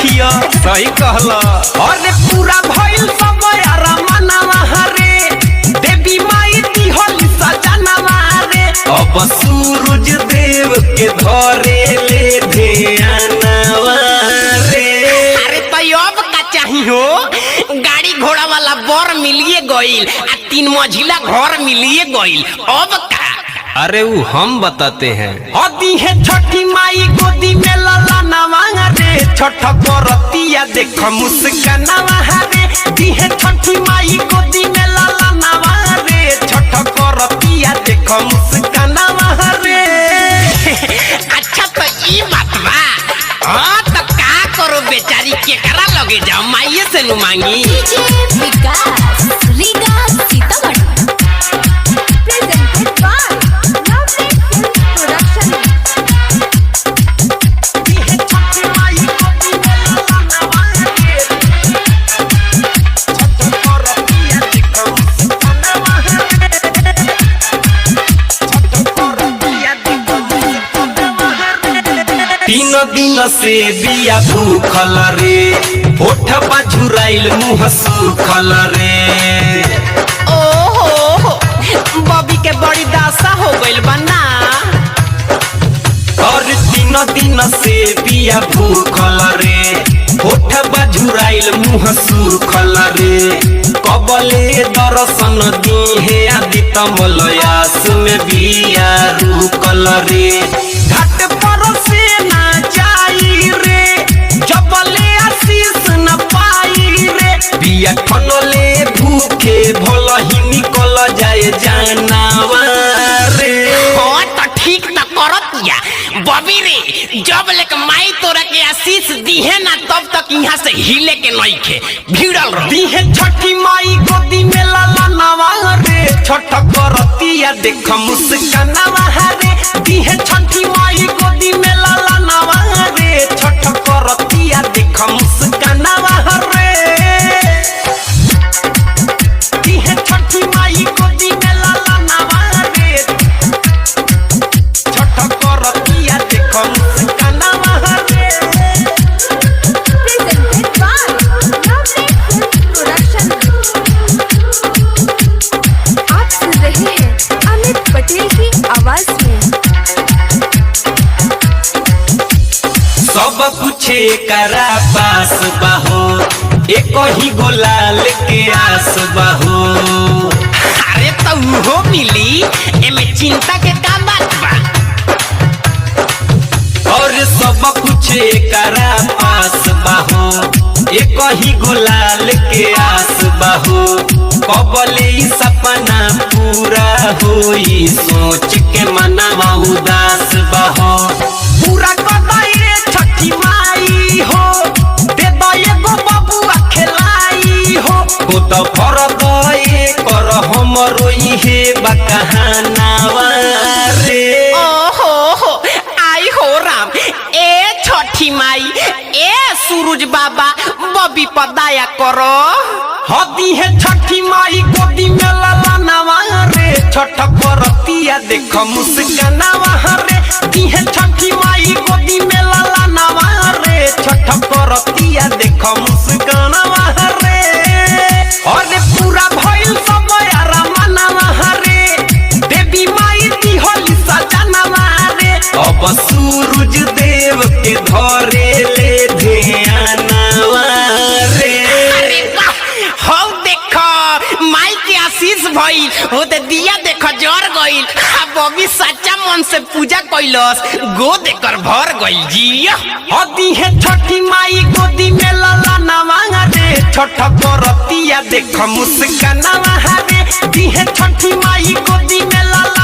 रखियो। सही कहला। अरे पूरा भइल सब यारा मनवा रे, देवी माई दिहली सजनवा रे। अब सूरज देव के धरे ले ध्यानवा रे। अरे तो अब का चाहिए? गाड़ी घोड़ा वाला बर मिलिए गइल आ 3 मंजिला घर मिलिए गइल, अब का? अरे वो हम बताते हैं। अदी है छठी माई गोदी में लाला नवा रे, छठ करतिया देख मुस्कानवा रे। दी है छठी माई गोदी में लाला नवा रे, छठ करतिया देख मुस्कानवा रे। अच्छा तो ई बात बा। हाँ तो का करो बेचारी, केकरा लगे जाओ, माइये से नु मांगी। Vikas Riga Sitamarhi presented by lovely film production. दी है छठी माई गोदी में लाला नवा रे, छठ करतिया देख मुस्कानवा रे, छठ करतिया देख मुस्कानवा रे। 3 दिन से बिया भूखल रे, होठ झुराइल मुँह सूखल रे। ओहो बॉबी के बड़ी दासा हो गइल बा ना। और 3 दिन से बिया भूखल रे, होठ झुराइल मुँह सूखल रे। कबले दर्शन दीहे आदित मलयास में बिया रुकल रे। घाट पर से ना जाई रे, जबले आशीष न पाई रे। बिया ठनले भूखे भल ही निकल जाए जानवा रे। हाँ तो ठीक तो करतिया बॉबी रे, जब लेके माई तोरा के आशीष दीहे ना तब तक यहाँ से हिले के नइखे, भिड़ल रह। दी है छठी माई गोदी में लाला नवा रे, छठ करतिया देख मुस्कानवा रे। दी है छठी माई गोदी में लाला नवा रे, छठ करतिया देख मुस्कानवा रे। दी है छठी माई गोदी में लाला नवा रे, छठ करतिया देख मुस्कानवा रे। Presented by lovely film production. आप सुन रहे हैं अमित पटेल की आवाज में। सब कुछ करा पास बाहो, एक ही गोलाल के आस बाहो। अरे तो वो मिली, एमे चिंता के का बात बा? और सब कुछ करा पास बाहो, एक ही गोलाल के आस बाहो। कबले सपना पूरा होई, सोच के मनवा उदास बाहो। पूरा कदाई छठी माई हो, दे दो एगो बबुआ खेलाई हो। तो फरद कर हमरो इहे बकहानावा रे। ओहो आई हो राम, ए छठी माई, ए सूरज बाबा, बॉबी पर दया करो। हदी है छठी माई गोदी में लाला नवा रे, छठ करतिया देख मुस्कानवा रे। दी है छठी माई गोदी में लाला नवा रे, छठ करतिया देख मुस्कानवा रे। अरे पूरा भइल सब यारा मनवा रे, देवी माई दिहली सजनवा रे। अब सूरज देव के धरे ले ध्यानवा रे। अरे वाह, हौ देखो माई के आशीष भइल, हो ते दिया देखो जर गइल। आ बॉबी सच्चा मन से पूजा कइलस, गोद एकर भर गइल जी। हदी है छठी माई गोदी में लाला नवा रे, छठ करतिया देख मुस्कानवा रे। दी है छठी माई गोदी में लाला